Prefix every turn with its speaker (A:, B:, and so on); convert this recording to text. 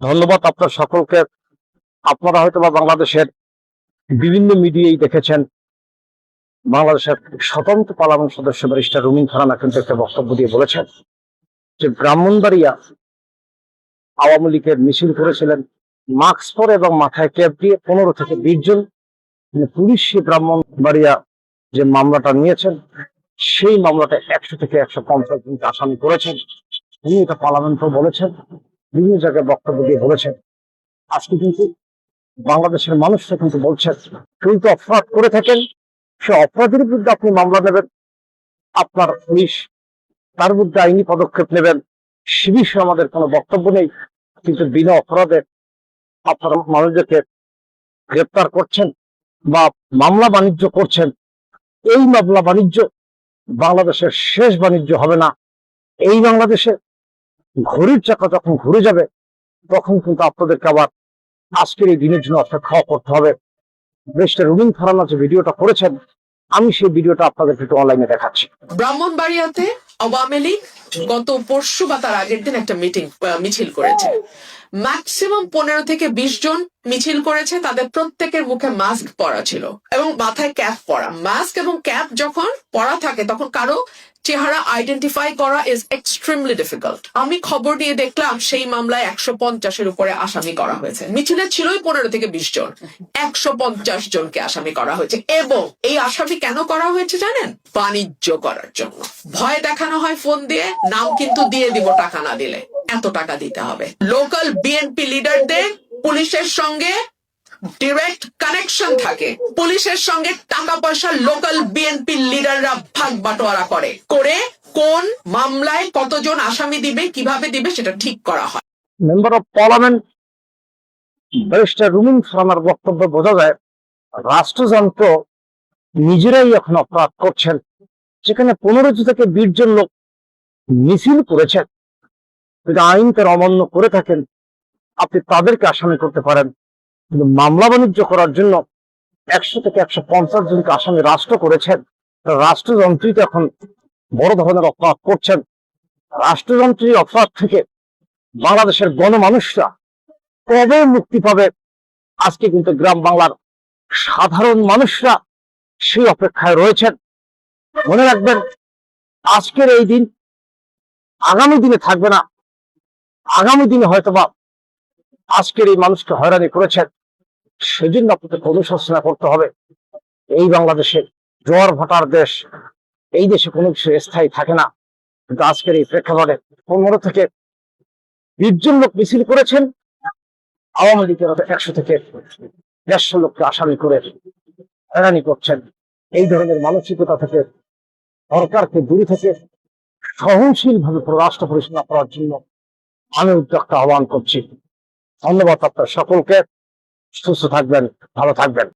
A: ধন্যবাদ আপনার সকলকে। আপনারা হয়তো বা বাংলাদেশের বিভিন্ন মিডিয়ায় দেখেছেন, বাংলাদেশের স্বতন্ত্র পার্লামেন্ট সদস্য ব্যারিস্টার রুমিন ফারহানা কিন্তু একটা বক্তব্য দিয়ে বলেছেন যে ব্রাহ্মণবাড়িয়া আওয়ামী লীগের মিছিল করেছিলেন মাস্ক পরে এবং মাথায় ক্যাপ দিয়ে 15 থেকে 20 জন। পুলিশ ব্রাহ্মণবাড়িয়া যে মামলাটা নিয়েছেন সেই মামলাটা 100 থেকে 150 জনকে আসামি করেছেন। তিনি এটা পার্লামেন্টও বলেছেন, বিভিন্ন জায়গায় বক্তব্য দিয়ে বলেছেন। আজকে কিন্তু বাংলাদেশের মানুষরা কিন্তু বলছেন, কেউ তো অপরাধ করে থাকেন, সে অপরাধের বিরুদ্ধে আপনি মামলা নেবেন, আপনার পুলিশ তার বিরুদ্ধে আইনি পদক্ষেপ নেবেন, সে বিষয়ে আমাদের কোনো বক্তব্য নেই। কিন্তু বিনা অপরাধে আপনারা মানুষদেরকে গ্রেপ্তার করছেন বা মামলা বাণিজ্য করছেন। এই মামলা বাণিজ্য বাংলাদেশের শেষ বাণিজ্য হবে না। এই বাংলাদেশে ঘড়ির চাকা যখন ঘুরে যাবে তখন কিন্তু আপনাদেরকে আবার আজকের এই দিনের জন্য অপেক্ষা করতে হবে। ব্যারিস্টার রুমিন ফারহানা যে ভিডিওটা করেছেন, আমি সেই ভিডিওটা আপনাদেরকে একটু অনলাইনে দেখাচ্ছি।
B: ব্রাহ্মণবাড়িয়াতে আওয়ামী লীগ গত পরশু বা তার আগের দিন একটা মিছিল করেছে। ম্যাক্সিমাম 15 থেকে 20 জন মিছিল করেছে। তাদের প্রত্যেকের মুখে মাস্ক পরা ছিল এবং মাথায় ক্যাপ পরা। মাস্ক এবং ক্যাপ যখন পরা থাকে তখন কারো চেহারা আইডেন্টিফাই করা ইজ এক্সট্রিমলি ডিফিকাল্ট। আমি খবর নিয়ে দেখলাম সেই মামলায় 150-এর উপরে আসামি করা হয়েছে। মিছিলে ছিলই 15 থেকে 20 জন, 150 জনকে আসামি করা হয়েছে। এবং এই আসামি কেন করা হয়েছে জানেন? বাণিজ্য করার জন্য। ভয় দেখানো হয় ফোন দিয়ে, নাম কিন্তু দিয়ে দিব টাকা না দিলে, এত টাকা দিতে হবে। লোকাল বিএনপি লিডারদের পুলিশের সঙ্গে ডিরেক্ট কানেকশন থাকে। পুলিশের সঙ্গে টাকা পয়সা লোকাল বিএনপি লিডাররা ভাগ বাটোয়ারা করে কোন মামলায় কতজন আসামি দিবে, কিভাবে দিবে সেটা ঠিক করা হয়।
A: মেম্বার অফ পার্লামেন্ট ব্যারিস্টার রুমিন ফারহানার বক্তব্য বোঝা যায় রাষ্ট্রযন্ত্র নিজেরাই এখন অপরাধ করছেন। যেখানে 15 থেকে 20 জন লোক মিছিল করেছেন, যদি আইন তার অমান্য করে থাকেন আপনি তাদেরকে আসামি করতে পারেন, কিন্তু মামলা বাণিজ্য করার জন্য 100 থেকে 150 জনকে আসামি রাষ্ট্র করেছেন। রাষ্ট্রযন্ত্রী তো এখন বড় ধরনের অপরাধ করছেন। রাষ্ট্রযন্ত্রী অপরাধ থেকে বাংলাদেশের গণমানুষরা কবে মুক্তি পাবে? আজকে কিন্তু গ্রাম বাংলার সাধারণ মানুষরা সেই অপেক্ষায় রয়েছেন। মনে রাখবেন, আজকের এই দিন আগামী দিনে থাকবে না। আগামী দিনে হয়তোবা আজকের এই মানুষকে হয়রানি করেছেন, সেজন্য আপনাদের অনুশোচনা করতে হবে। এই বাংলাদেশে জোয়ার ভাটার দেশ, এই দেশে কোনো কিছু স্থায়ী থাকে না। কিন্তু আজকের এই প্রেক্ষাপটে 15 থেকে 20 জন লোক মিছিল করেছেন, আওয়ামী লীগের 100 থেকে 150 লোককে আসামি করে হয়রানি করছেন। এই ধরনের মানসিকতা থেকে সরকারকে দূরে থেকে সহনশীল ভাবে রাষ্ট্র পরিচালনা করার জন্য আমি উদ্যোক্তা আহ্বান করছি। ধন্যবাদ আপনার সকলকে। সুস্থ থাকবেন, ভালো থাকবেন।